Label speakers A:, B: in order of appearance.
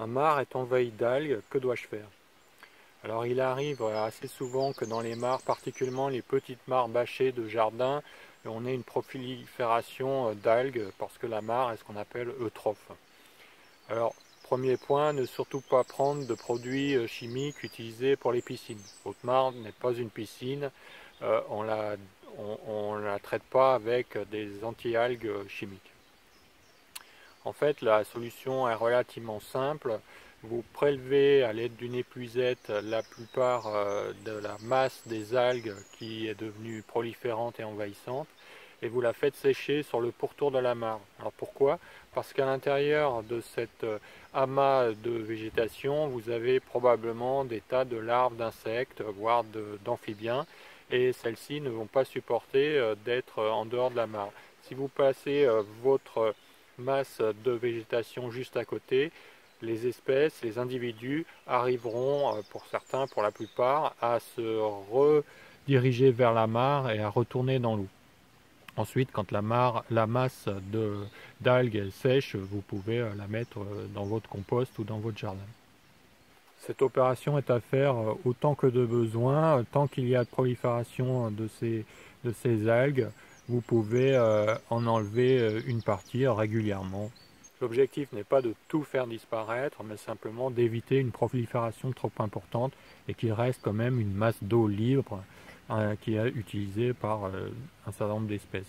A: Un mares est envahi d'algues, que dois-je faire? Alors il arrive assez souvent que dans les mares, particulièrement les petites mares bâchées de jardin, on ait une prolifération d'algues parce que la mare est ce qu'on appelle eutrophe. Alors premier point, ne surtout pas prendre de produits chimiques utilisés pour les piscines. Votre mare n'est pas une piscine, on la traite pas avec des anti-algues chimiques. En fait, la solution est relativement simple. Vous prélevez à l'aide d'une épuisette la plupart de la masse des algues qui est devenue proliférante et envahissante et vous la faites sécher sur le pourtour de la mare. Alors pourquoi? Parce qu'à l'intérieur de cet amas de végétation, vous avez probablement des tas de larves d'insectes, voire d'amphibiens, et celles-ci ne vont pas supporter d'être en dehors de la mare. Si vous passez votre masse de végétation juste à côté, les espèces, les individus arriveront, pour certains, pour la plupart, à se rediriger vers la mare et à retourner dans l'eau. Ensuite, quand la masse d'algues est sèche, vous pouvez la mettre dans votre compost ou dans votre jardin. Cette opération est à faire autant que de besoin. Tant qu'il y a de prolifération de ces algues, vous pouvez en enlever une partie régulièrement. L'objectif n'est pas de tout faire disparaître, mais simplement d'éviter une prolifération trop importante et qu'il reste quand même une masse d'eau libre qui est utilisée par un certain nombre d'espèces.